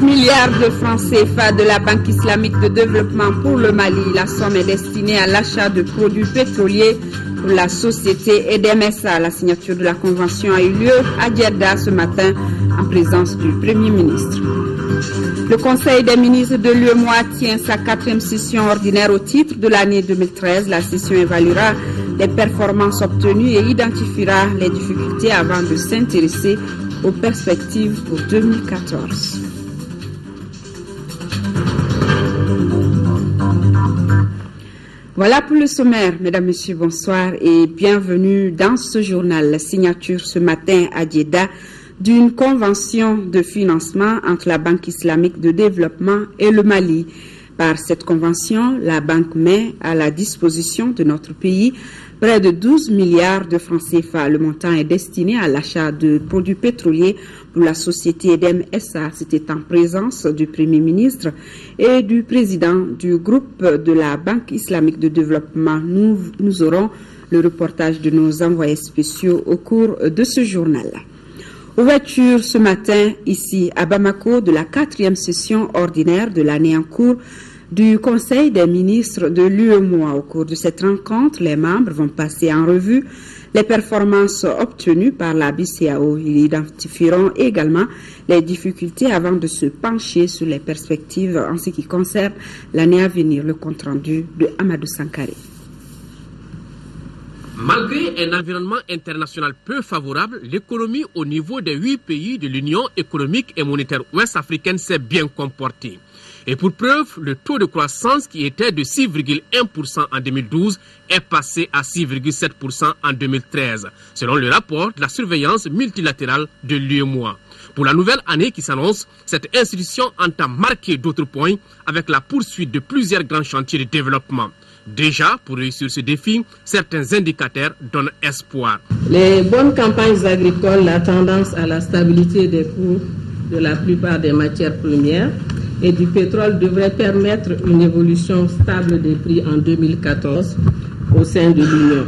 Milliards de francs CFA de la Banque islamique de développement pour le Mali. La somme est destinée à l'achat de produits pétroliers pour la société EDEM-SA. La signature de la convention a eu lieu à Djeddah ce matin en présence du Premier ministre. Le Conseil des ministres de l'UEMOA tient sa 4e session ordinaire au titre de l'année 2013. La session évaluera les performances obtenues et identifiera les difficultés avant de s'intéresser aux perspectives pour 2014. Voilà pour le sommaire. Mesdames, Messieurs, bonsoir et bienvenue dans ce journal. La signature ce matin à Djeddah d'une convention de financement entre la Banque islamique de développement et le Mali. Par cette convention, la Banque met à la disposition de notre pays près de 12 milliards de francs CFA. Le montant est destiné à l'achat de produits pétroliers pour la société EDEM-SA. C'était en présence du Premier ministre et du président du groupe de la Banque islamique de développement. Nous aurons le reportage de nos envoyés spéciaux au cours de ce journal. Ouverture ce matin, ici à Bamako, de la 4e session ordinaire de l'année en cours du Conseil des ministres de l'UEMOA. Au cours de cette rencontre, les membres vont passer en revue les performances obtenues par la BCAO. Ils identifieront également les difficultés avant de se pencher sur les perspectives en ce qui concerne l'année à venir. Le compte-rendu de Amadou Sankare. Malgré un environnement international peu favorable, l'économie au niveau des 8 pays de l'Union économique et monétaire ouest-africaine s'est bien comportée. Et pour preuve, le taux de croissance qui était de 6,1% en 2012 est passé à 6,7% en 2013, selon le rapport de la surveillance multilatérale de l'UEMOA. Pour la nouvelle année qui s'annonce, cette institution entend marquer d'autres points avec la poursuite de plusieurs grands chantiers de développement. Déjà, pour réussir ce défi, certains indicateurs donnent espoir. Les bonnes campagnes agricoles, la tendance à la stabilité des coûts de la plupart des matières premières et du pétrole devraient permettre une évolution stable des prix en 2014 au sein de l'Union.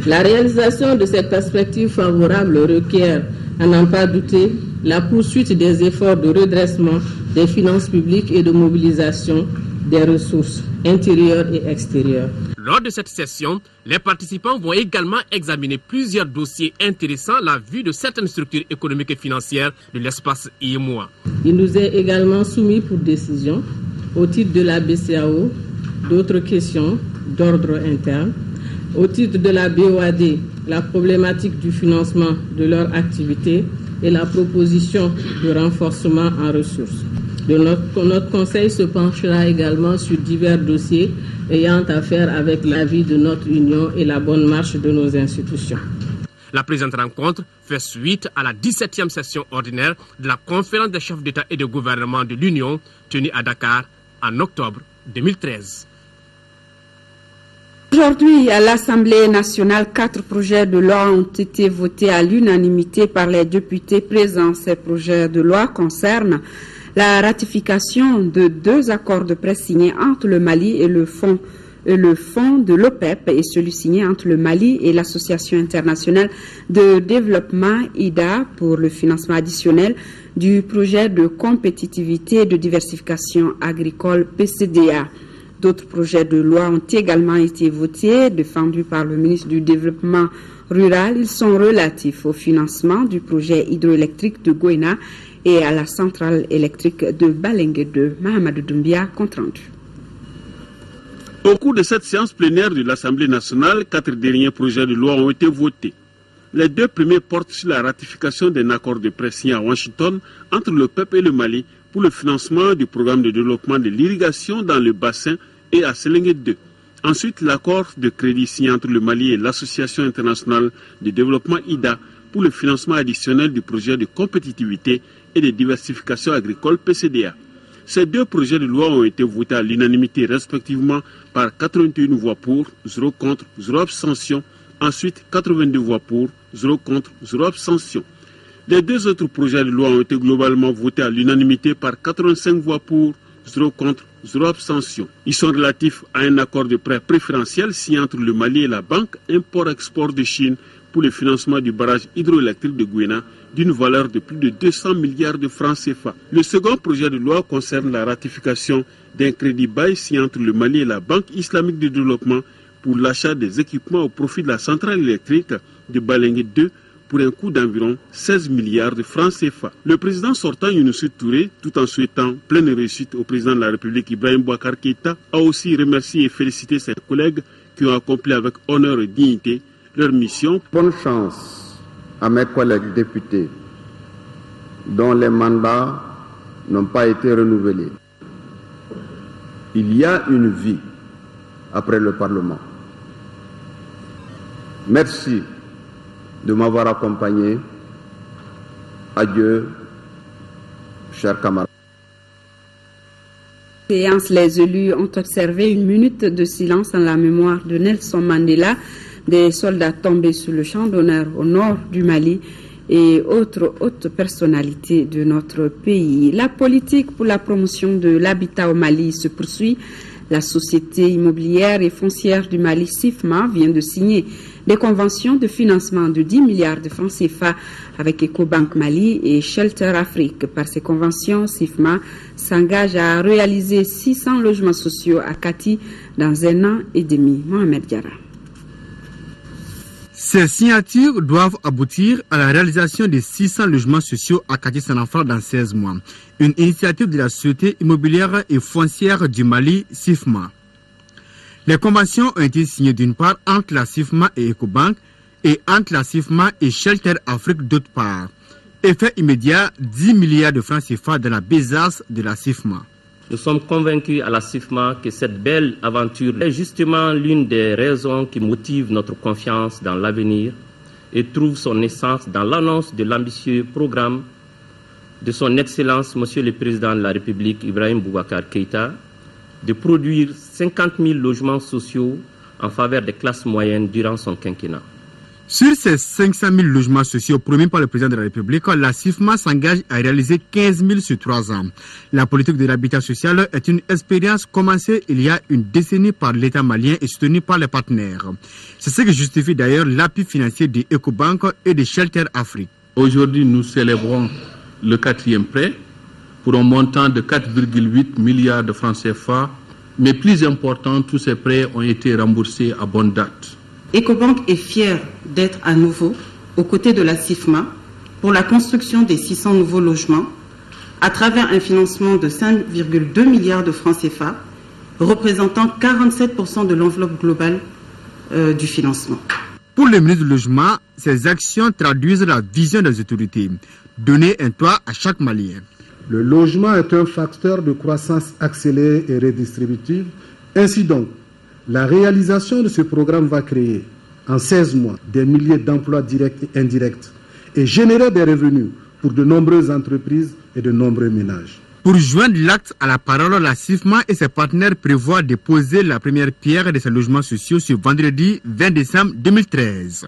La réalisation de cette perspective favorable requiert, à n'en pas douter, la poursuite des efforts de redressement des finances publiques et de mobilisation des ressources intérieures et extérieures. Lors de cette session, les participants vont également examiner plusieurs dossiers intéressant la vue de certaines structures économiques et financières de l'espace IEMOA. Il nous est également soumis pour décision, au titre de la BCAO, d'autres questions d'ordre interne. Au titre de la BOAD, la problématique du financement de leur activité et la proposition de renforcement en ressources. Notre conseil se penchera également sur divers dossiers ayant à faire avec la vie de notre Union et la bonne marche de nos institutions. La présente rencontre fait suite à la 17e session ordinaire de la conférence des chefs d'État et de gouvernement de l'Union tenue à Dakar en octobre 2013. Aujourd'hui, à l'Assemblée nationale, 4 projets de loi ont été votés à l'unanimité par les députés présents. Ces projets de loi concernent la ratification de 2 accords de presse signés entre le Mali et le fonds de l'OPEP et celui signé entre le Mali et l'Association internationale de développement IDA pour le financement additionnel du projet de compétitivité et de diversification agricole PCDA. D'autres projets de loi ont également été votés, défendus par le ministre du Développement rural. Ils sont relatifs au financement du projet hydroélectrique de Goïna et à la centrale électrique de Balengue 2. Mahamadou Doumbia, compte rendu. Au cours de cette séance plénière de l'Assemblée nationale, 4 derniers projets de loi ont été votés. Les 2 premiers portent sur la ratification d'un accord de presse signé à Washington entre le PEP et le Mali pour le financement du programme de développement de l'irrigation dans le bassin et à Séléngué 2. Ensuite, l'accord de crédit signé entre le Mali et l'Association internationale de développement IDA pour le financement additionnel du projet de compétitivité et de diversification agricole PCDA. Ces 2 projets de loi ont été votés à l'unanimité respectivement par 81 voix pour, 0 contre, 0 abstention. Ensuite, 82 voix pour, 0 contre, 0 abstention. Les 2 autres projets de loi ont été globalement votés à l'unanimité par 85 voix pour, 0 contre, zéro abstention. Ils sont relatifs à un accord de prêt préférentiel signé entre le Mali et la banque Import-Export de Chine pour le financement du barrage hydroélectrique de Gouéna d'une valeur de plus de 200 milliards de francs CFA. Le second projet de loi concerne la ratification d'un crédit bail signé entre le Mali et la Banque islamique de développement pour l'achat des équipements au profit de la centrale électrique de Balengue 2 pour un coût d'environ 16 milliards de francs CFA. Le président sortant Younoussou Touré, tout en souhaitant pleine réussite au président de la République Ibrahim Boubacar Keïta, a aussi remercié et félicité ses collègues qui ont accompli avec honneur et dignité leur mission. Bonne chance à mes collègues députés dont les mandats n'ont pas été renouvelés. Il y a une vie après le Parlement. Merci de m'avoir accompagné. Adieu, chers camarades. Les élus ont observé une minute de silence en la mémoire de Nelson Mandela, des soldats tombés sous le champ d'honneur au nord du Mali et autres hautes personnalités de notre pays. La politique pour la promotion de l'habitat au Mali se poursuit. La société immobilière et foncière du Mali, SIFMA, vient de signer des conventions de financement de 10 milliards de francs CFA avec Ecobank Mali et Shelter Afrique. Par ces conventions, SIFMA s'engage à réaliser 600 logements sociaux à Kati dans 1 an et demi. Mohamed Diarra. Ces signatures doivent aboutir à la réalisation de 600 logements sociaux à Kati-Sanafra dans 16 mois. Une initiative de la Société immobilière et foncière du Mali, SIFMA. Les conventions ont été signées d'une part entre la SIFMA et Ecobank et entre la SIFMA et Shelter Afrique d'autre part. Effet immédiat, 10 milliards de francs CFA dans la besace de la SIFMA. Nous sommes convaincus à la SIFMA que cette belle aventure est justement l'une des raisons qui motivent notre confiance dans l'avenir et trouve son essence dans l'annonce de l'ambitieux programme de son Excellence, Monsieur le Président de la République, Ibrahim Boubacar Keïta, de produire 50 000 logements sociaux en faveur des classes moyennes durant son quinquennat. Sur ces 500 000 logements sociaux promis par le président de la République, la SIFMA s'engage à réaliser 15 000 sur 3 ans. La politique de l'habitat social est une expérience commencée il y a une décennie par l'État malien et soutenue par les partenaires. C'est ce qui justifie d'ailleurs l'appui financier de Ecobank et de Shelter Afrique. Aujourd'hui, nous célébrons le 4e prêt pour un montant de 4,8 milliards de francs CFA. Mais plus important, tous ces prêts ont été remboursés à bonne date. Ecobank est fier d'être à nouveau aux côtés de la SIFMA pour la construction des 600 nouveaux logements à travers un financement de 5,2 milliards de francs CFA, représentant 47% de l'enveloppe globale du financement. Pour le ministre du Logement, ces actions traduisent la vision des autorités, donner un toit à chaque Malien. Le logement est un facteur de croissance accélérée et redistributive. Ainsi donc, la réalisation de ce programme va créer en 16 mois des milliers d'emplois directs et indirects et générer des revenus pour de nombreuses entreprises et de nombreux ménages. Pour joindre l'acte à la parole, la SIFMA et ses partenaires prévoient de poser la première pierre de ces logements sociaux ce vendredi 20 décembre 2013.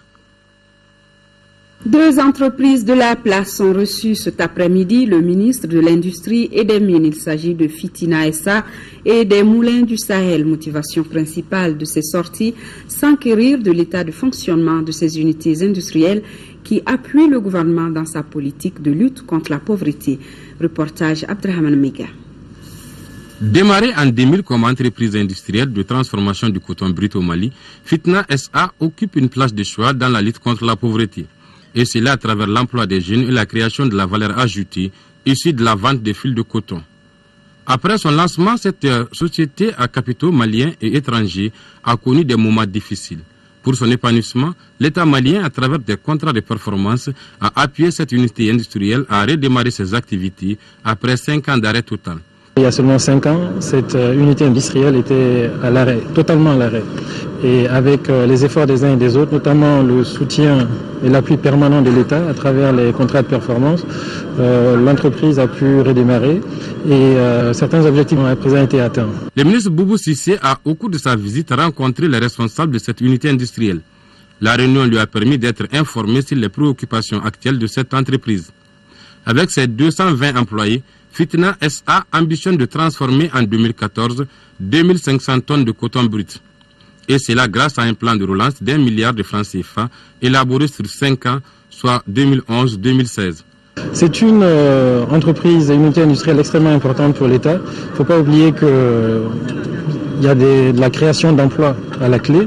2 entreprises de la place sont reçues cet après-midi le ministre de l'Industrie et des Mines. Il s'agit de Fitina SA et des Moulins du Sahel. Motivation principale de ces sorties, s'enquérir de l'état de fonctionnement de ces unités industrielles qui appuient le gouvernement dans sa politique de lutte contre la pauvreté. Reportage Abdrahman Mega. Démarrée en 2000 comme entreprise industrielle de transformation du coton brut au Mali, Fitna SA occupe une place de choix dans la lutte contre la pauvreté. Et c'est là à travers l'emploi des jeunes et la création de la valeur ajoutée issue de la vente des fils de coton. Après son lancement, cette société à capitaux maliens et étrangers a connu des moments difficiles. Pour son épanouissement, l'État malien, à travers des contrats de performance, a appuyé cette unité industrielle à redémarrer ses activités après 5 ans d'arrêt total. Il y a seulement 5 ans, cette unité industrielle était à l'arrêt, totalement à l'arrêt. Et avec les efforts des uns et des autres, notamment le soutien et l'appui permanent de l'État à travers les contrats de performance, l'entreprise a pu redémarrer et certains objectifs ont à présent été atteints. Le ministre Boubou Cissé a, au cours de sa visite, rencontré les responsables de cette unité industrielle. La réunion lui a permis d'être informé sur les préoccupations actuelles de cette entreprise. Avec ses 220 employés, Fitna SA ambitionne de transformer en 2014 2500 tonnes de coton brut. Et cela grâce à un plan de relance d'1 milliard de francs CFA élaboré sur 5 ans, soit 2011-2016. C'est une entreprise et une unité industrielle extrêmement importante pour l'État. Il ne faut pas oublier qu'il y a de la création d'emplois à la clé.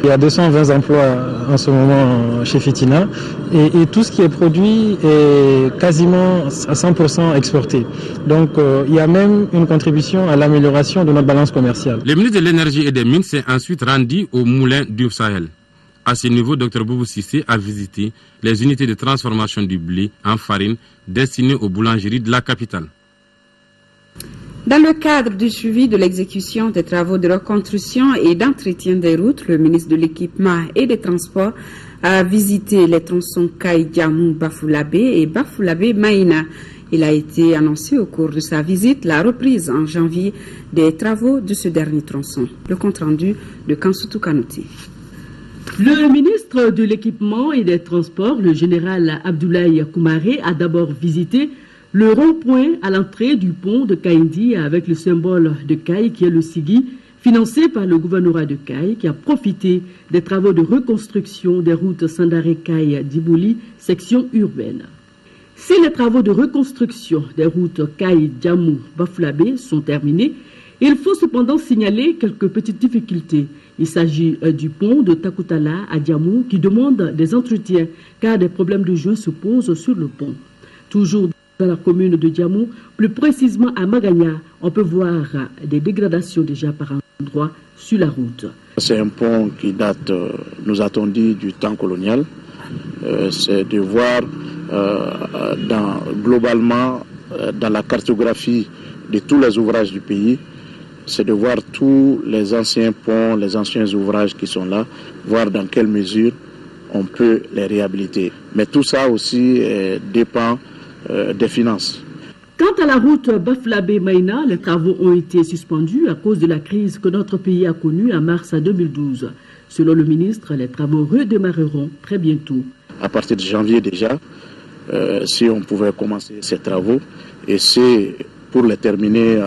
Il y a 220 emplois en ce moment chez Fitina. Et tout ce qui est produit est quasiment à 100% exporté. Donc il y a même une contribution à l'amélioration de notre balance commerciale. Le ministre de l'Énergie et des Mines s'est ensuite rendu au moulin du Sahel. À ce niveau, Dr Boubou Cissé a visité les unités de transformation du blé en farine destinées aux boulangeries de la capitale. Dans le cadre du suivi de l'exécution des travaux de reconstruction et d'entretien des routes, le ministre de l'Équipement et des Transports a visité les tronçons Kaï-Djamou-Bafoulabé et Bafoulabé-Maïna. Il a été annoncé au cours de sa visite la reprise en janvier des travaux de ce dernier tronçon. Le compte-rendu de Kansoutou Kanouti. Le ministre de l'Équipement et des Transports, le général Abdoulaye Koumaré, a d'abord visité le rond-point à l'entrée du pont de Kaïndi avec le symbole de Kaï qui est le Sigui, financé par le gouvernorat de Kaï qui a profité des travaux de reconstruction des routes Sandaré-Kaï-Dibouli, section urbaine. Si les travaux de reconstruction des routes Kaï-Djamou-Bafoulabé sont terminés, il faut cependant signaler quelques petites difficultés. Il s'agit du pont de Takutala à Djamou qui demande des entretiens car des problèmes de joints se posent sur le pont. Toujours dans la commune de Djamou, plus précisément à Magagna, on peut voir des dégradations déjà par endroits sur la route. C'est un pont qui date, nous a-t-on dit, du temps colonial. C'est de voir globalement dans la cartographie de tous les ouvrages du pays, c'est de voir tous les anciens ponts, les anciens ouvrages qui sont là, voir dans quelle mesure on peut les réhabiliter. Mais tout ça aussi dépend des finances. Quant à la route Bafoulabé-Maïna, les travaux ont été suspendus à cause de la crise que notre pays a connue en mars 2012. Selon le ministre, les travaux redémarreront très bientôt. À partir de janvier déjà, si on pouvait commencer ces travaux, et c'est pour les terminer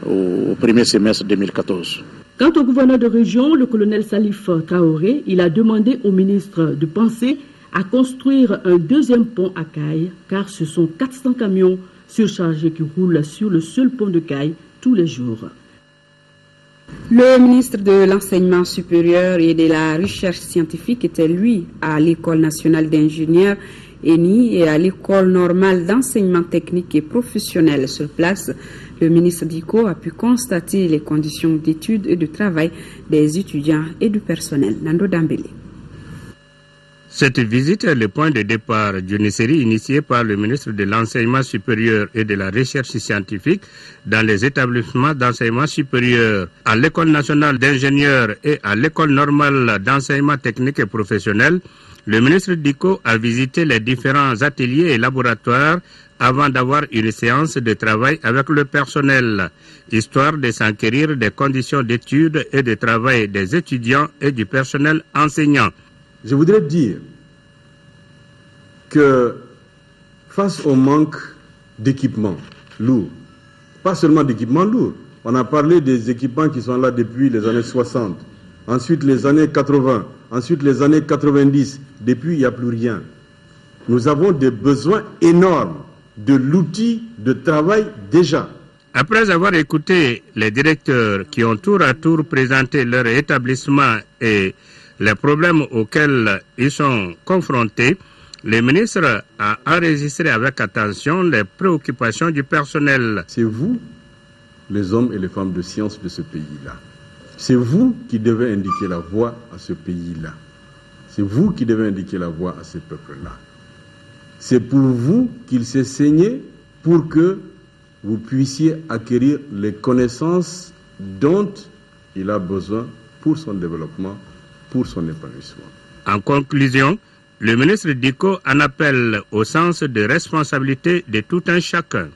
au premier semestre 2014. Quant au gouverneur de région, le colonel Salif Traoré, il a demandé au ministre de penser à construire un deuxième pont à Kaï, car ce sont 400 camions surchargés qui roulent sur le seul pont de Kaï tous les jours. Le ministre de l'Enseignement supérieur et de la Recherche scientifique était, lui, à l'École nationale d'ingénieurs ENI et à l'École normale d'enseignement technique et professionnel sur place. Le ministre Diko a pu constater les conditions d'études et de travail des étudiants et du personnel. Nando Dambélé. Cette visite est le point de départ d'une série initiée par le ministre de l'Enseignement supérieur et de la Recherche scientifique dans les établissements d'enseignement supérieur, à l'École nationale d'ingénieurs et à l'École normale d'enseignement technique et professionnel. Le ministre Diko a visité les différents ateliers et laboratoires avant d'avoir une séance de travail avec le personnel, histoire de s'enquérir des conditions d'études et de travail des étudiants et du personnel enseignant. Je voudrais dire que face au manque d'équipements lourds, pas seulement d'équipements lourds, on a parlé des équipements qui sont là depuis les années 60, ensuite les années 80, ensuite les années 90, depuis il n'y a plus rien. Nous avons des besoins énormes de l'outil de travail déjà. Après avoir écouté les directeurs qui ont tour à tour présenté leur établissement et les problèmes auxquels ils sont confrontés, le ministre a enregistré avec attention les préoccupations du personnel. C'est vous, les hommes et les femmes de science de ce pays-là. C'est vous qui devez indiquer la voie à ce pays-là. C'est vous qui devez indiquer la voie à ce peuple-là. C'est pour vous qu'il s'est saigné pour que vous puissiez acquérir les connaissances dont il a besoin pour son développement, pour son épanouissement. En conclusion, le ministre Diko en appelle au sens de responsabilité de tout un chacun.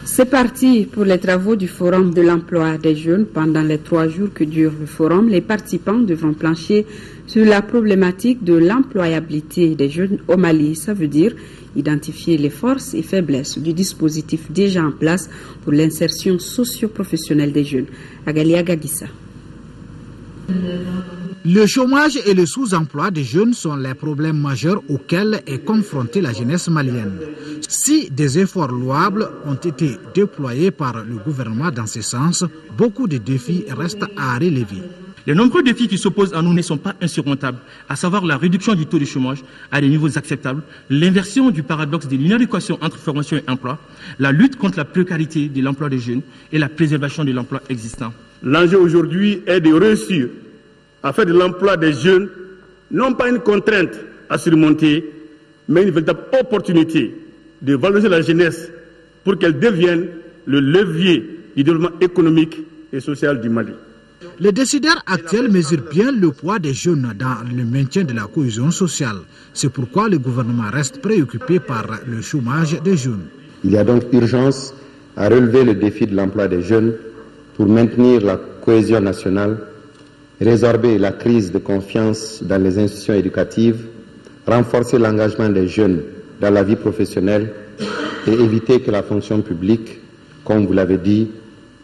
C'est parti pour les travaux du Forum de l'emploi des jeunes. Pendant les 3 jours que dure le forum, les participants devront plancher sur la problématique de l'employabilité des jeunes au Mali. Ça veut dire identifier les forces et faiblesses du dispositif déjà en place pour l'insertion socio-professionnelle des jeunes. Agalia Gagissa. Le chômage et le sous-emploi des jeunes sont les problèmes majeurs auxquels est confrontée la jeunesse malienne. Si des efforts louables ont été déployés par le gouvernement dans ce sens, beaucoup de défis restent à relever. Les nombreux défis qui s'opposent à nous ne sont pas insurmontables, à savoir la réduction du taux de chômage à des niveaux acceptables, l'inversion du paradoxe de l'inadéquation entre formation et emploi, la lutte contre la précarité de l'emploi des jeunes et la préservation de l'emploi existant. L'enjeu aujourd'hui est de réussir à faire de l'emploi des jeunes non pas une contrainte à surmonter, mais une véritable opportunité de valoriser la jeunesse pour qu'elle devienne le levier du développement économique et social du Mali. Les décideurs actuels mesurent bien le poids des jeunes dans le maintien de la cohésion sociale. C'est pourquoi le gouvernement reste préoccupé par le chômage des jeunes. Il y a donc urgence à relever le défi de l'emploi des jeunes pour maintenir la cohésion nationale, résorber la crise de confiance dans les institutions éducatives, renforcer l'engagement des jeunes dans la vie professionnelle et éviter que la fonction publique, comme vous l'avez dit,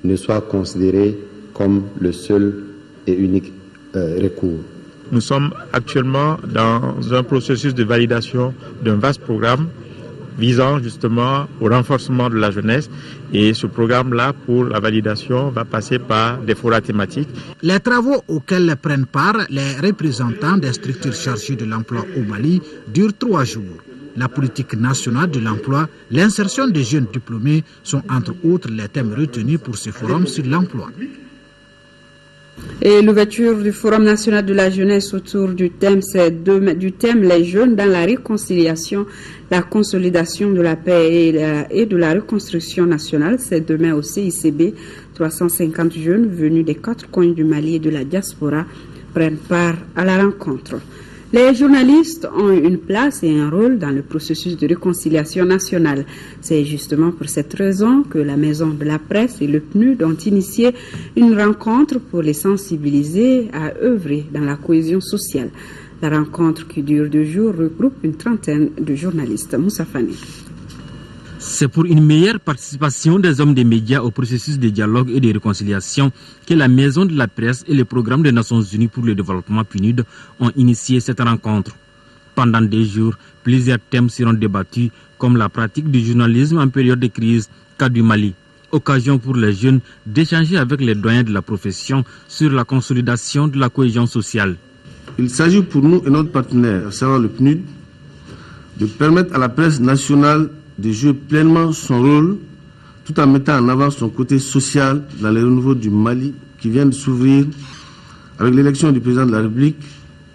ne soit considérée comme le seul et unique recours. Nous sommes actuellement dans un processus de validation d'un vaste programme visant justement au renforcement de la jeunesse. Et ce programme-là, pour la validation, va passer par des forats thématiques. Les travaux auxquels prennent part les représentants des structures chargées de l'emploi au Mali durent 3 jours. La politique nationale de l'emploi, l'insertion des jeunes diplômés sont entre autres les thèmes retenus pour ce forum sur l'emploi. Et l'ouverture du Forum national de la jeunesse autour du thème les jeunes dans la réconciliation, la consolidation de la paix et de la reconstruction nationale. C'est demain au CICB. 350 jeunes venus des 4 coins du Mali et de la diaspora prennent part à la rencontre. Les journalistes ont une place et un rôle dans le processus de réconciliation nationale. C'est justement pour cette raison que la Maison de la Presse et le PNUD ont initié une rencontre pour les sensibiliser à œuvrer dans la cohésion sociale. La rencontre qui dure 2 jours regroupe une trentaine de journalistes. Moussa Fani. C'est pour une meilleure participation des hommes des médias au processus de dialogue et de réconciliation que la Maison de la Presse et le Programme des Nations Unies pour le développement PNUD ont initié cette rencontre. Pendant 2 jours, plusieurs thèmes seront débattus comme la pratique du journalisme en période de crise, cas du Mali. Occasion pour les jeunes d'échanger avec les doyens de la profession sur la consolidation de la cohésion sociale. Il s'agit pour nous et notre partenaire, à savoir le PNUD, de permettre à la presse nationale de jouer pleinement son rôle tout en mettant en avant son côté social dans les renouveaux du Mali qui vient de s'ouvrir avec l'élection du président de la République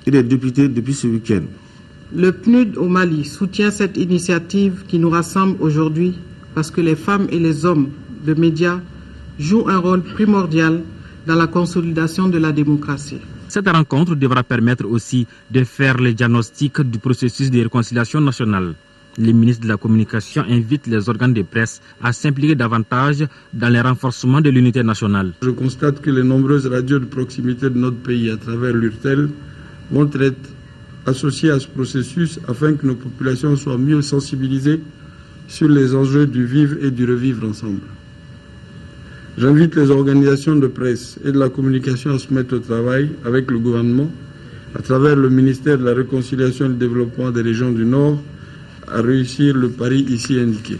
et des députés depuis ce week-end. Le PNUD au Mali soutient cette initiative qui nous rassemble aujourd'hui parce que les femmes et les hommes de médias jouent un rôle primordial dans la consolidation de la démocratie. Cette rencontre devra permettre aussi de faire le diagnostic du processus de réconciliation nationale. Le ministre de la Communication invite les organes de presse à s'impliquer davantage dans le renforcement de l'unité nationale. Je constate que les nombreuses radios de proximité de notre pays à travers l'URTEL vont être associées à ce processus afin que nos populations soient mieux sensibilisées sur les enjeux du vivre et du revivre ensemble. J'invite les organisations de presse et de la communication à se mettre au travail avec le gouvernement à travers le ministère de la Réconciliation et du Développement des régions du Nord à réussir le pari ici indiqué.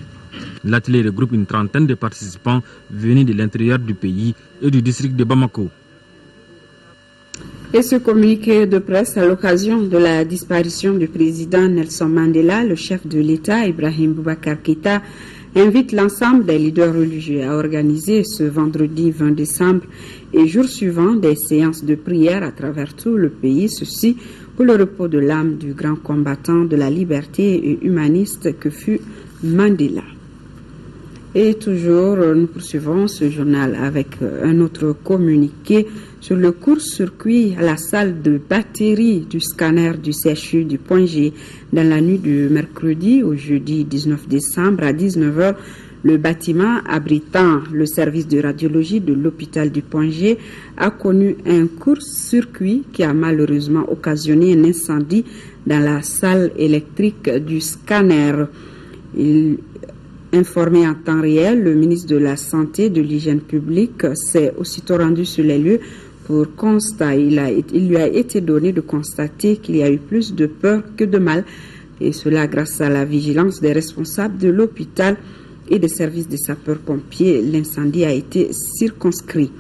L'atelier regroupe une trentaine de participants venus de l'intérieur du pays et du district de Bamako. Et ce communiqué de presse à l'occasion de la disparition du président Nelson Mandela, le chef de l'État Ibrahim Boubacar Keïta invite l'ensemble des leaders religieux à organiser ce vendredi 20 décembre et jour suivant des séances de prière à travers tout le pays, ceci pour le repos de l'âme du grand combattant de la liberté et humaniste que fut Mandela. Et toujours, nous poursuivons ce journal avec un autre communiqué sur le court-circuit à la salle de batterie du scanner du CHU du Point G. Dans la nuit du mercredi au jeudi 19 décembre à 19h, Le bâtiment abritant le service de radiologie de l'hôpital du Point G a connu un court-circuit qui a malheureusement occasionné un incendie dans la salle électrique du scanner. Informé en temps réel, le ministre de la Santé et de l'Hygiène publique s'est aussitôt rendu sur les lieux pour constat. Il lui a été donné de constater qu'il y a eu plus de peur que de mal, et cela grâce à la vigilance des responsables de l'hôpital et des services des sapeurs-pompiers. L'incendie a été circonscrit.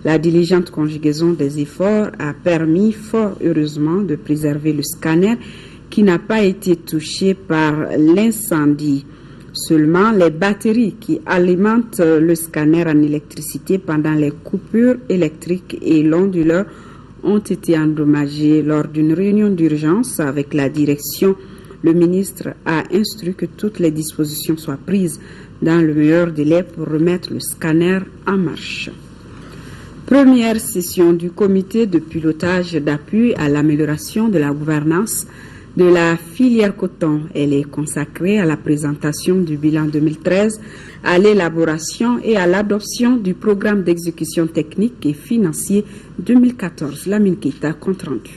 La diligente conjugaison des efforts a permis fort heureusement de préserver le scanner qui n'a pas été touché par l'incendie. Seulement, les batteries qui alimentent le scanner en électricité pendant les coupures électriques et l'onduleur ont été endommagées. Lors d'une réunion d'urgence avec la direction, le ministre a instruit que toutes les dispositions soient prises dans le meilleur délai pour remettre le scanner en marche. Première session du comité de pilotage d'appui à l'amélioration de la gouvernance de la filière coton. Elle est consacrée à la présentation du bilan 2013, à l'élaboration et à l'adoption du programme d'exécution technique et financier 2014. Lamine Keita, compte rendu.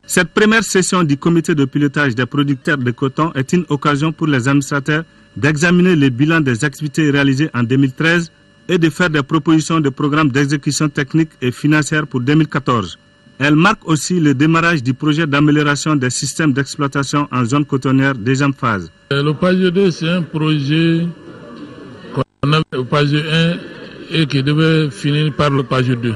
Cette première session du comité de pilotage des producteurs de coton est une occasion pour les administrateurs d'examiner le bilan des activités réalisées en 2013 et de faire des propositions de programmes d'exécution technique et financière pour 2014. Elle marque aussi le démarrage du projet d'amélioration des systèmes d'exploitation en zone cotonnière deuxième phase. Le PAGE 2, c'est un projet qu'on avait au PAGE 1 et qui devait finir par le PAGE 2.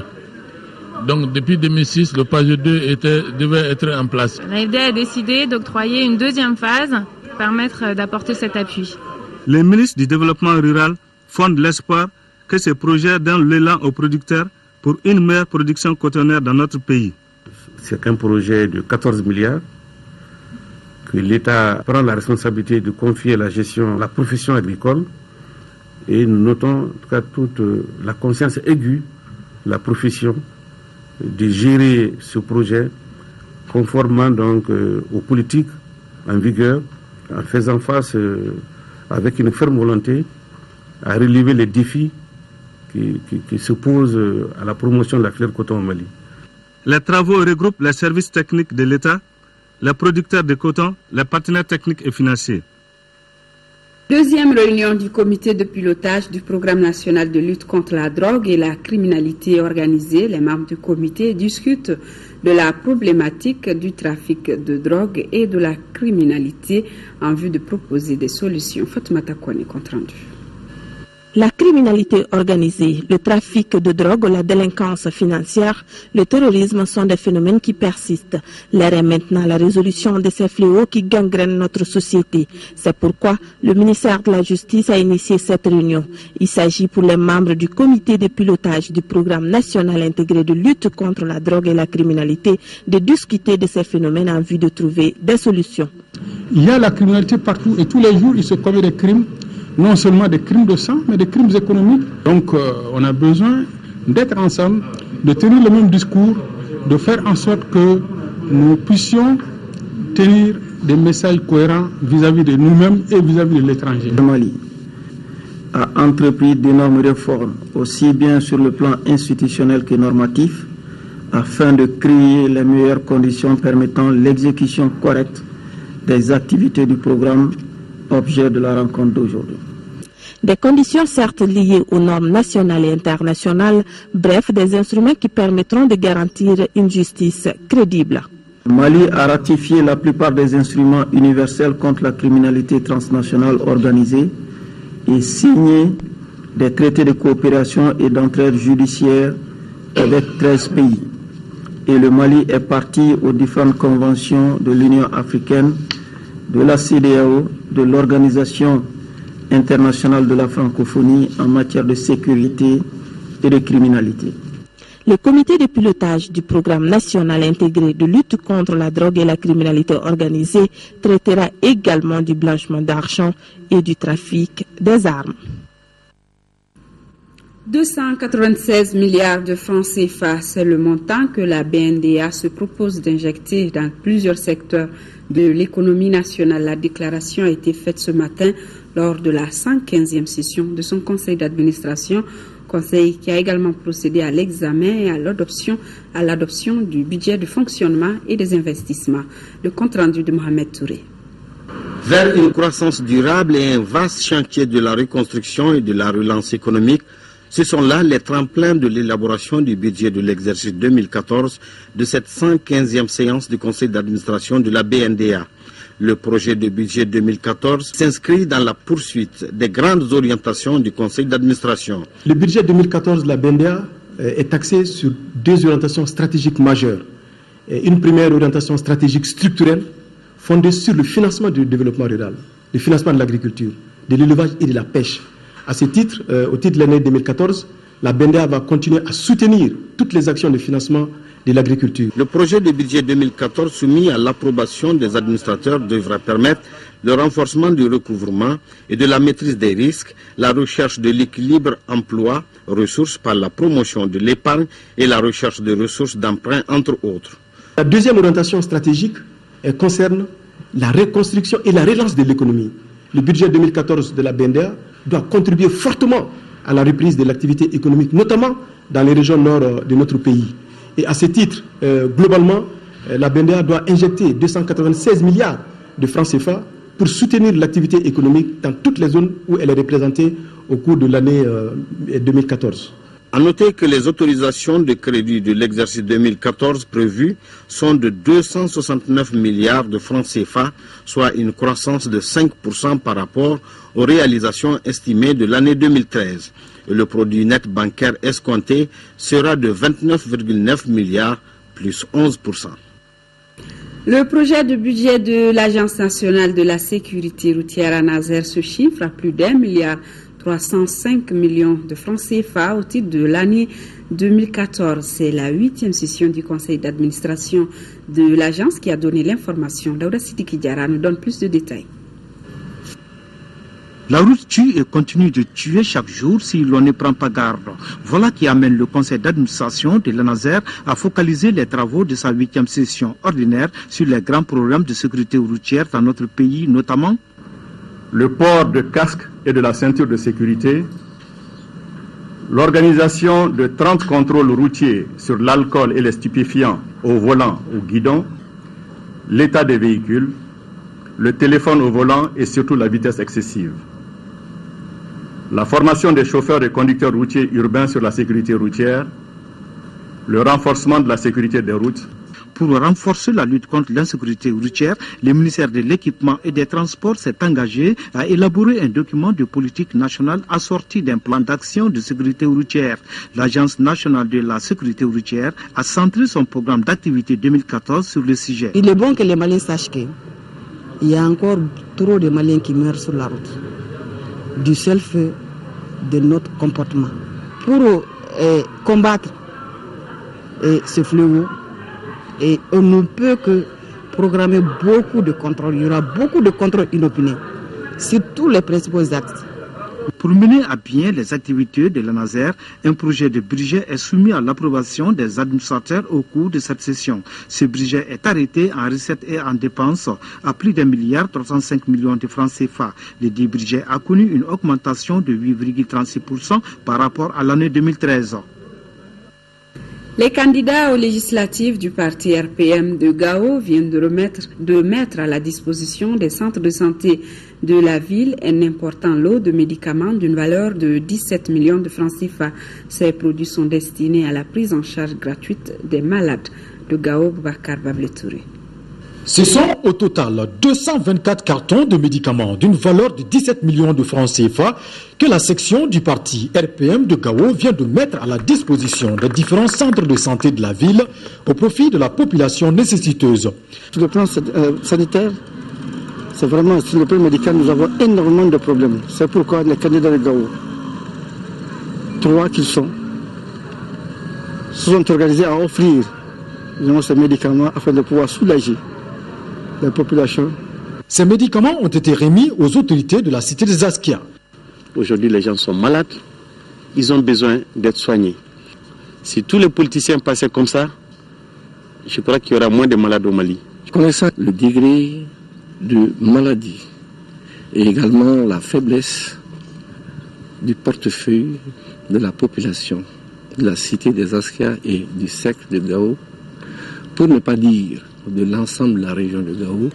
Donc depuis 2006, le PAGE 2 devait être en place. L'AFD a décidé d'octroyer une deuxième phase pour permettre d'apporter cet appui. Le ministre du Développement rural fonde l'espoir que ce projet donne l'élan aux producteurs pour une meilleure production cotonnière dans notre pays. C'est un projet de 14 milliards que l'État prend la responsabilité de confier la gestion à la profession agricole, et nous notons en tout cas toute la conscience aiguë de la profession de gérer ce projet conformément donc aux politiques en vigueur, en faisant face avec une ferme volonté à relever les défis qui se posent à la promotion de la filière coton au Mali. Les travaux regroupent les services techniques de l'État, les producteurs de coton, les partenaires techniques et financiers. Deuxième réunion du comité de pilotage du programme national de lutte contre la drogue et la criminalité organisée. Les membres du comité discutent de la problématique du trafic de drogue et de la criminalité en vue de proposer des solutions. Fatoumata Kone, compte rendu. La criminalité organisée, le trafic de drogue, la délinquance financière, le terrorisme sont des phénomènes qui persistent. L'heure est maintenant la résolution de ces fléaux qui gangrènent notre société. C'est pourquoi le ministère de la Justice a initié cette réunion. Il s'agit pour les membres du comité de pilotage du programme national intégré de lutte contre la drogue et la criminalité de discuter de ces phénomènes en vue de trouver des solutions. Il y a la criminalité partout et tous les jours il se commet des crimes. Non seulement des crimes de sang, mais des crimes économiques. Donc on a besoin d'être ensemble, de tenir le même discours, de faire en sorte que nous puissions tenir des messages cohérents vis-à-vis de nous-mêmes et vis-à-vis de l'étranger. Le Mali a entrepris d'énormes réformes, aussi bien sur le plan institutionnel que normatif, afin de créer les meilleures conditions permettant l'exécution correcte des activités du programme objet de la rencontre d'aujourd'hui. Des conditions certes liées aux normes nationales et internationales, bref, des instruments qui permettront de garantir une justice crédible. Le Mali a ratifié la plupart des instruments universels contre la criminalité transnationale organisée et signé des traités de coopération et d'entraide judiciaire avec 13 pays. Et le Mali est parti aux différentes conventions de l'Union africaine, de la CEDEAO, de l'Organisation internationale de la francophonie en matière de sécurité et de criminalité. Le comité de pilotage du programme national intégré de lutte contre la drogue et la criminalité organisée traitera également du blanchiment d'argent et du trafic des armes. 296 milliards de francs CFA, c'est le montant que la BNDA se propose d'injecter dans plusieurs secteurs de l'économie nationale. La déclaration a été faite ce matin lors de la 115e session de son conseil d'administration, conseil qui a également procédé à l'examen et à l'adoption du budget de fonctionnement et des investissements. Le compte-rendu de Mohamed Touré. Vers une croissance durable et un vaste chantier de la reconstruction et de la relance économique, ce sont là les tremplins de l'élaboration du budget de l'exercice 2014 de cette 115e séance du conseil d'administration de la BNDA. Le projet de budget 2014 s'inscrit dans la poursuite des grandes orientations du conseil d'administration. Le budget 2014 de la BNDA est axé sur deux orientations stratégiques majeures. Une première orientation stratégique structurelle fondée sur le financement du développement rural, le financement de l'agriculture, de l'élevage et de la pêche. À ce titre, au titre de l'année 2014, la BNDA va continuer à soutenir toutes les actions de financement de l'agriculture. Le projet de budget 2014 soumis à l'approbation des administrateurs devra permettre le renforcement du recouvrement et de la maîtrise des risques, la recherche de l'équilibre emploi-ressources par la promotion de l'épargne et la recherche de ressources d'emprunt, entre autres. La deuxième orientation stratégique concerne la reconstruction et la relance de l'économie. Le budget 2014 de la BNDA doit contribuer fortement à la reprise de l'activité économique, notamment dans les régions nord de notre pays. Et à ce titre, globalement, la BNDA doit injecter 296 milliards de francs CFA pour soutenir l'activité économique dans toutes les zones où elle est représentée au cours de l'année 2014. À noter que les autorisations de crédit de l'exercice 2014 prévues sont de 269 milliards de francs CFA, soit une croissance de 5% par rapport aux réalisations estimées de l'année 2013. Et le produit net bancaire escompté sera de 29,9 milliards, plus 11%. Le projet de budget de l'Agence nationale de la sécurité routière ANASER se chiffre à plus d'1 milliard 305 millions de francs CFA au titre de l'année 2014. C'est la 8e session du conseil d'administration de l'agence qui a donné l'information. Daouda Sidiki Diarra nous donne plus de détails. La route tue et continue de tuer chaque jour si l'on ne prend pas garde. Voilà qui amène le conseil d'administration de l'ANASER à focaliser les travaux de sa 8e session ordinaire sur les grands programmes de sécurité routière dans notre pays, notamment le port de casque et de la ceinture de sécurité, l'organisation de 30 contrôles routiers sur l'alcool et les stupéfiants au volant, au guidon, l'état des véhicules, le téléphone au volant et surtout la vitesse excessive. La formation des chauffeurs et conducteurs routiers urbains sur la sécurité routière, le renforcement de la sécurité des routes. Pour renforcer la lutte contre l'insécurité routière, le ministère de l'Équipement et des Transports s'est engagé à élaborer un document de politique nationale assorti d'un plan d'action de sécurité routière. L'Agence nationale de la sécurité routière a centré son programme d'activité 2014 sur le sujet. Il est bon que les Maliens sachent qu'il y a encore trop de Maliens qui meurent sur la route, du seul fait de notre comportement. Pour combattre ce fléau, et on ne peut que programmer beaucoup de contrôles. Il y aura beaucoup de contrôles inopinés sur tous les principaux axes. Pour mener à bien les activités de l'ANASER, un projet de budget est soumis à l'approbation des administrateurs au cours de cette session. Ce budget est arrêté en recettes et en dépenses à plus d'1 milliard 305 millions de francs CFA. Le dit budget a connu une augmentation de 8,36% par rapport à l'année 2013. Les candidats aux législatives du parti RPM de Gao viennent de mettre à la disposition des centres de santé de la ville un important lot de médicaments d'une valeur de 17 millions de francs CFA. Ces produits sont destinés à la prise en charge gratuite des malades de Gao. Boubacar Babletouré. Ce sont au total 224 cartons de médicaments d'une valeur de 17 millions de francs CFA que la section du parti RPM de Gao vient de mettre à la disposition des différents centres de santé de la ville au profit de la population nécessiteuse. Sur le plan sanitaire, c'est vraiment sur le plan médical, nous avons énormément de problèmes. C'est pourquoi les candidats de Gao, 3 qu'ils sont, se sont organisés à offrir ces médicaments afin de pouvoir soulager la population. Ces médicaments ont été remis aux autorités de la cité des Askia. Aujourd'hui, les gens sont malades, ils ont besoin d'être soignés. Si tous les politiciens passaient comme ça, je crois qu'il y aura moins de malades au Mali. Connaissant le degré de maladie et également la faiblesse du portefeuille de la population de la cité des Askia et du cercle de Gao, pour ne pas dire de l'ensemble de la région de Gao,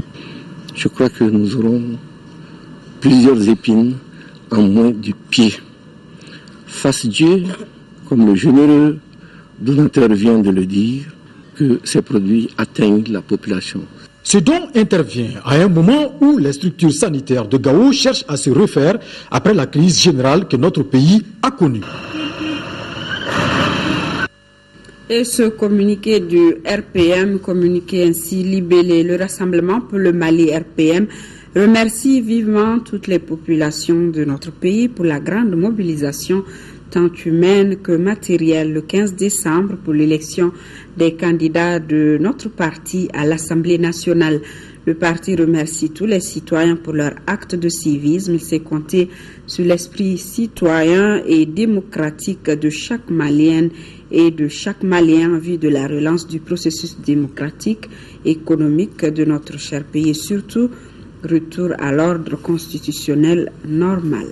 je crois que nous aurons plusieurs épines en moins du pied. Fasse Dieu, comme le généreux donateur vient de le dire, que ces produits atteignent la population. Ce don intervient à un moment où les structures sanitaires de Gao cherchent à se refaire après la crise générale que notre pays a connue. Et ce communiqué du RPM, communiqué ainsi libellé, le Rassemblement pour le Mali RPM, remercie vivement toutes les populations de notre pays pour la grande mobilisation tant humaine que matérielle le 15 décembre pour l'élection des candidats de notre parti à l'Assemblée nationale. Le parti remercie tous les citoyens pour leur acte de civisme. Il s'est compté sur l'esprit citoyen et démocratique de chaque Malienne et de chaque Malien en vue de la relance du processus démocratique et économique de notre cher pays et surtout retour à l'ordre constitutionnel normal.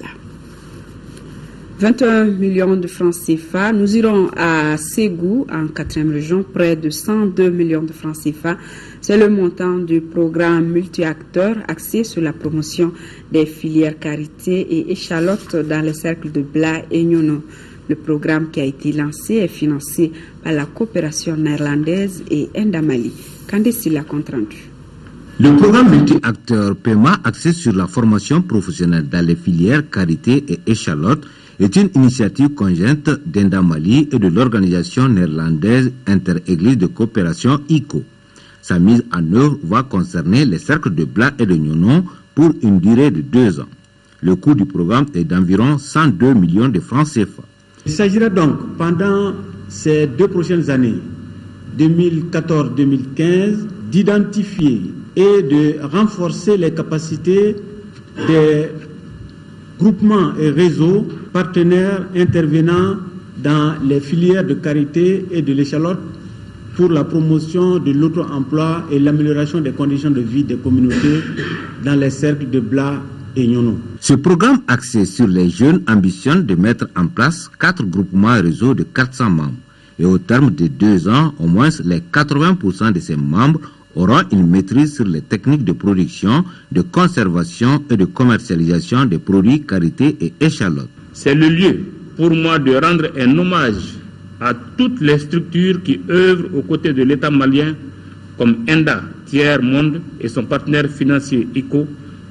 21 millions de francs CFA. Nous irons à Ségou, en 4e région, près de 102 millions de francs CFA. C'est le montant du programme multi-acteurs axé sur la promotion des filières karité et échalotes dans les cercles de Bla et Nyono. Le programme qui a été lancé est financé par la coopération néerlandaise et Indamali. Candice l'a compte rendu. Le programme multi-acteurs PEMA axé sur la formation professionnelle dans les filières karité et échalotes est une initiative conjointe d'Indamali et de l'organisation néerlandaise Inter-Église de coopération ICO. Sa mise en œuvre va concerner les cercles de Bla et de Nyonon pour une durée de 2 ans. Le coût du programme est d'environ 102 millions de francs CFA. Il s'agira donc, pendant ces 2 prochaines années, 2014-2015, d'identifier et de renforcer les capacités des groupements et réseaux partenaires intervenant dans les filières de karité et de l'échalote pour la promotion de l'auto-emploi et l'amélioration des conditions de vie des communautés dans les cercles de Bla et Nyono. Ce programme axé sur les jeunes ambitionne de mettre en place 4 groupements et réseaux de 400 membres. Et au terme de 2 ans, au moins les 80% de ces membres auront une maîtrise sur les techniques de production, de conservation et de commercialisation des produits karité et échalotes. C'est le lieu pour moi de rendre un hommage à toutes les structures qui œuvrent aux côtés de l'État malien, comme ENDA, Tiers Monde et son partenaire financier ICO,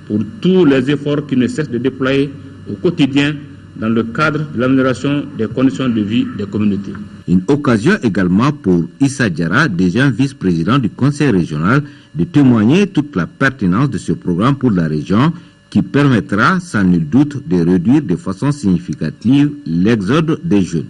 pour tous les efforts qu'ils ne cessent de déployer au quotidien dans le cadre de l'amélioration des conditions de vie des communautés. Une occasion également pour Issa Diarra, déjà vice-président du Conseil régional, de témoigner toute la pertinence de ce programme pour la région qui permettra sans nul doute de réduire de façon significative l'exode des jeunes.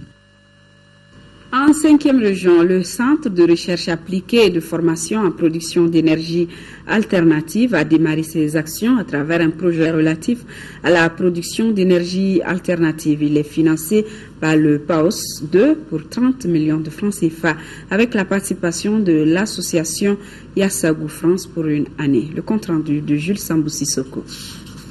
En 5e région, le Centre de recherche appliquée et de formation en production d'énergie alternative a démarré ses actions à travers un projet relatif à la production d'énergie alternative. Il est financé par le PAOS 2 pour 30 millions de francs CFA avec la participation de l'association Yassagou France pour une année. Le compte rendu de Jules Sambou-Sissoko.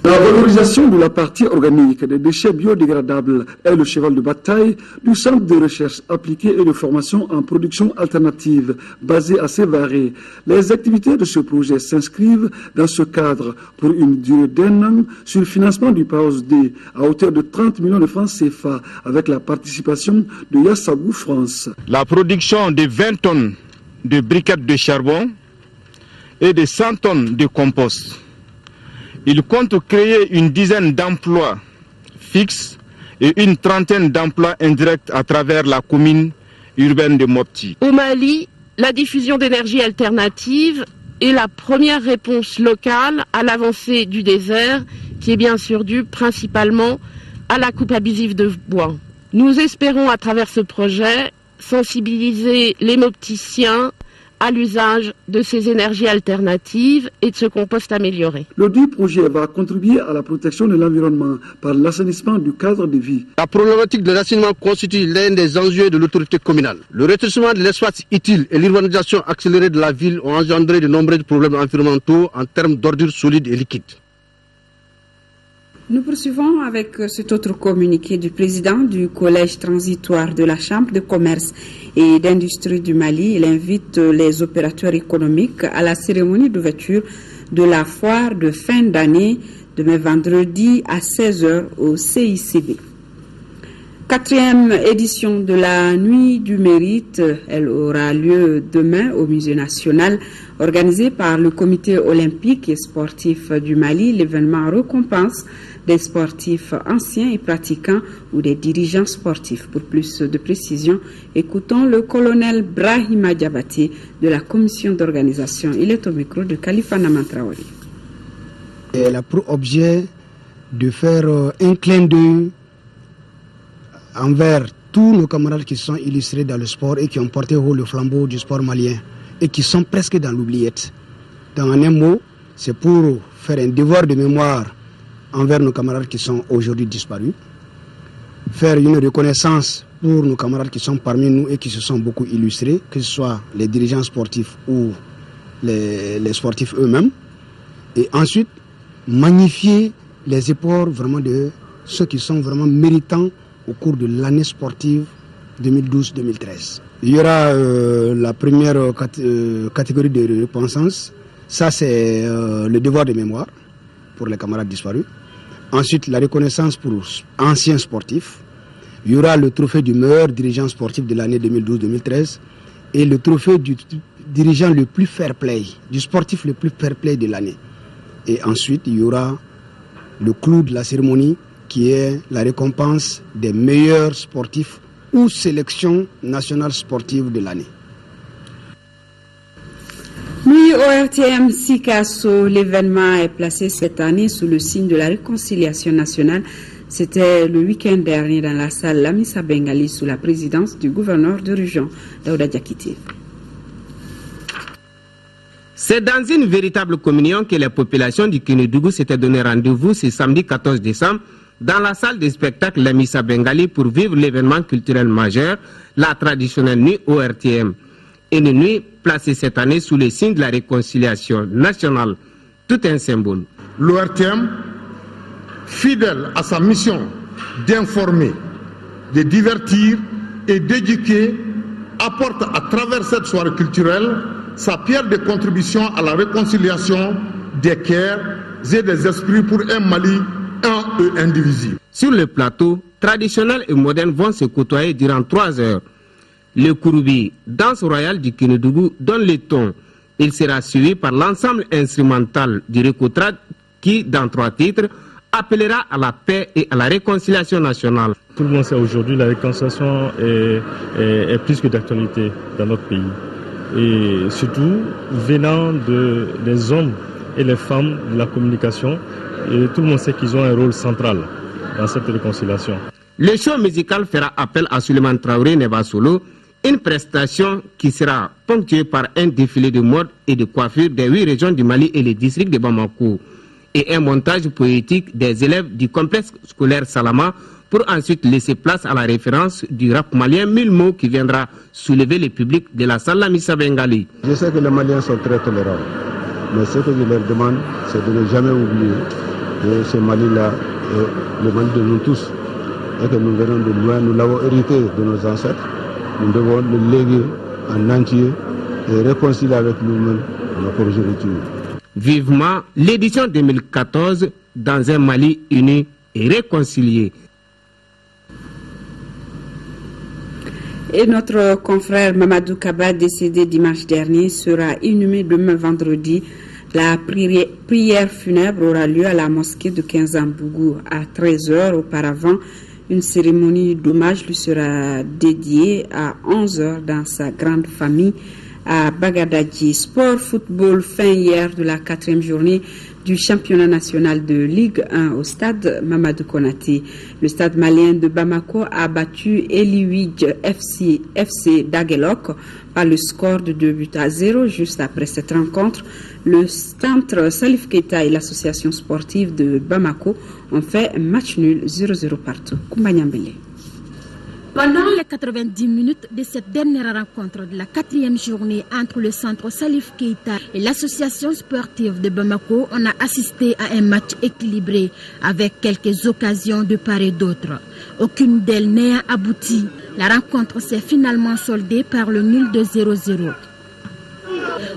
La valorisation de la partie organique des déchets biodégradables est le cheval de bataille du Centre de recherche appliquée et de formation en production alternative basé à Sévaré. Les activités de ce projet s'inscrivent dans ce cadre pour une durée d'1 an sur le financement du PAOSD à hauteur de 30 millions de francs CFA avec la participation de Yassagou France. La production de 20 tonnes de briquettes de charbon et de 100 tonnes de compost. Il compte créer une dizaine d'emplois fixes et une trentaine d'emplois indirects à travers la commune urbaine de Mopti. Au Mali, la diffusion d'énergie alternative est la première réponse locale à l'avancée du désert, qui est bien sûr due principalement à la coupe abusive de bois. Nous espérons à travers ce projet sensibiliser les mopticiens à l'usage de ces énergies alternatives et de ce compost amélioré. Le dit projet va contribuer à la protection de l'environnement par l'assainissement du cadre de vie. La problématique de l'assainissement constitue l'un des enjeux de l'autorité communale. Le rétrécissement de l'espace utile et l'urbanisation accélérée de la ville ont engendré de nombreux problèmes environnementaux en termes d'ordures solides et liquides. Nous poursuivons avec cet autre communiqué du président du collège transitoire de la Chambre de commerce et d'industrie du Mali. Il invite les opérateurs économiques à la cérémonie d'ouverture de la foire de fin d'année demain vendredi à 16h au CICB. 4e édition de la Nuit du Mérite, elle aura lieu demain au Musée national, organisée par le Comité olympique et sportif du Mali. L'événement récompense des sportifs anciens et pratiquants ou des dirigeants sportifs. Pour plus de précisions, écoutons le colonel Brahima Diabaté de la commission d'organisation. Il est au micro de Khalifa Naman Traoré. Elle a pour objet de faire un clin d'œil envers tous nos camarades qui sont illustrés dans le sport et qui ont porté haut le flambeau du sport malien et qui sont presque dans l'oubliette. Dans un mot, c'est pour faire un devoir de mémoire envers nos camarades qui sont aujourd'hui disparus, faire une reconnaissance pour nos camarades qui sont parmi nous et qui se sont beaucoup illustrés, que ce soit les dirigeants sportifs ou les sportifs eux-mêmes, et ensuite magnifier les efforts vraiment de ceux qui sont vraiment méritants au cours de l'année sportive 2012-2013. Il y aura la première catégorie de reconnaissance, ça c'est le devoir de mémoire pour les camarades disparus. Ensuite, la reconnaissance pour anciens sportifs. Il y aura le trophée du meilleur dirigeant sportif de l'année 2012-2013 et le trophée du dirigeant le plus fair play, du sportif le plus fair play de l'année. Et ensuite, il y aura le clou de la cérémonie qui est la récompense des meilleurs sportifs ou sélection nationale sportive de l'année. Oui, au RTM Sikasso, l'événement est placé cette année sous le signe de la réconciliation nationale. C'était le week-end dernier dans la salle Lamissa Bengali sous la présidence du gouverneur de région, Daouda Diakité. C'est dans une véritable communion que les populations du Kénédougou s'étaient donné rendez-vous ce samedi 14 décembre dans la salle de spectacle Lamissa Bengali pour vivre l'événement culturel majeur, la traditionnelle nuit ORTM. Une nuit placée cette année sous le signe de la réconciliation nationale, tout un symbole. L'ORTM, fidèle à sa mission d'informer, de divertir et d'éduquer, apporte à travers cette soirée culturelle sa pierre de contribution à la réconciliation des cœurs et des esprits pour un Mali un et indivisible. Sur le plateau, traditionnel et moderne vont se côtoyer durant 3 heures. Le Kouroubi, danse royale du Kénédougou, donne le ton. Il sera suivi par l'ensemble instrumental du Récotrad qui, dans 3 titres, appellera à la paix et à la réconciliation nationale. Tout le monde sait aujourd'hui la réconciliation est plus que d'actualité dans notre pays. Et surtout, venant des hommes et les femmes de la communication, et tout le monde sait qu'ils ont un rôle central dans cette réconciliation. Le show musical fera appel à Suleiman Traoré Neba Solo, une prestation qui sera ponctuée par un défilé de mode et de coiffure des 8 régions du Mali et les districts de Bamako, et un montage poétique des élèves du complexe scolaire Salama pour ensuite laisser place à la référence du rap malien Milmo qui viendra soulever le public de la salle Lamissa Bengali. Je sais que les Maliens sont très tolérants, mais ce que je leur demande, c'est de ne jamais oublier que ce Mali-là est le Mali de nous tous et que nous venons de loin, nous l'avons hérité de nos ancêtres. Nous devons le léguer en entier et réconcilier avec nous-mêmes notre progéniture. Vivement l'édition 2014 dans un Mali uni et réconcilié. Et notre confrère Mamadou Kaba, décédé dimanche dernier, sera inhumé demain vendredi. La prière funèbre aura lieu à la mosquée de Kinzambougou à 13h. Auparavant, une cérémonie d'hommage lui sera dédiée à 11h dans sa grande famille à Bagadadji. Sport, football, fin hier de la 4e journée du championnat national de Ligue 1 au stade Mamadou Konaté. Le stade malien de Bamako a battu Eliwidj FC d'Aguelok par le score de 2-0. Juste après cette rencontre, le centre Salif Keita et l'association sportive de Bamako ont fait un match nul 0-0 partout. Kumbanyambele. Pendant les 90 minutes de cette dernière rencontre de la 4e journée entre le centre Salif Keita et l'association sportive de Bamako, on a assisté à un match équilibré avec quelques occasions de part et d'autre. Aucune d'elles n'a abouti. La rencontre s'est finalement soldée par le nul de 0-0.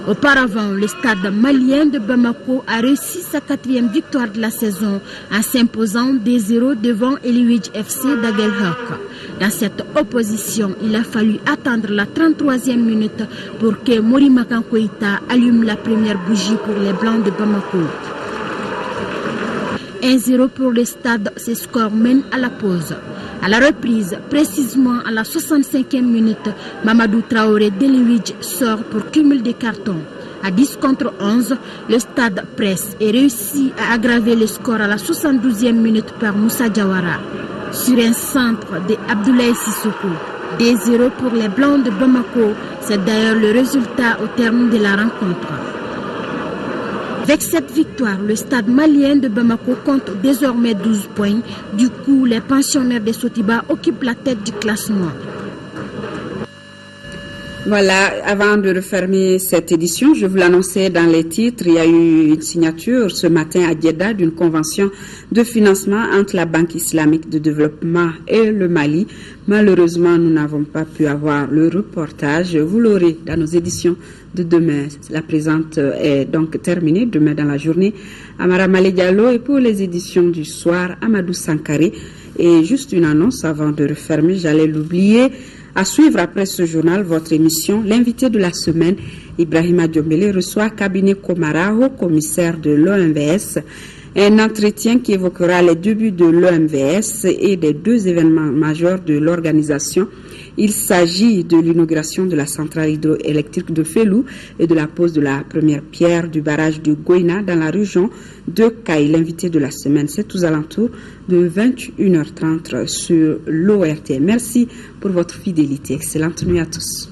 Auparavant, le stade malien de Bamako a réussi sa 4e victoire de la saison en s'imposant 2-0 devant Eliwij FC d'Aguelhak. Dans cette opposition, il a fallu attendre la 33e minute pour que Morimakan Koïta allume la première bougie pour les Blancs de Bamako. 1-0 pour le stade, ce score mène à la pause. À la reprise, précisément à la 65e minute, Mamadou Traoré d'Eliwij sort pour cumul des cartons. À 10 contre 11, le stade presse et réussit à aggraver le score à la 72e minute par Moussa Diawara. Sur un centre de Abdoulaye Sissoko, 2-0 pour les Blancs de Bamako, c'est d'ailleurs le résultat au terme de la rencontre. Avec cette victoire, le stade malien de Bamako compte désormais 12 points. Du coup, les pensionnaires de Sotiba occupent la tête du classement. Voilà, avant de refermer cette édition, je vous l'annonçais dans les titres, il y a eu une signature ce matin à Djeddah d'une convention de financement entre la Banque islamique de développement et le Mali. Malheureusement, nous n'avons pas pu avoir le reportage. Vous l'aurez dans nos éditions de demain. La présente est donc terminée demain dans la journée. Amara Malé Diallo, et pour les éditions du soir, Amadou Sankaré. Et juste une annonce avant de refermer, j'allais l'oublier. À suivre après ce journal, votre émission, l'invité de la semaine, Ibrahima Diombele, reçoit Cabinet Komara, commissaire de l'OMVS. Un entretien qui évoquera les débuts de l'OMVS et des 2 événements majeurs de l'organisation. Il s'agit de l'inauguration de la centrale hydroélectrique de Félou et de la pose de la première pierre du barrage de Goïna dans la région de Kaï. L'invité de la semaine, c'est aux alentours de 21h30 sur l'ORT. Merci pour votre fidélité. Excellente nuit à tous.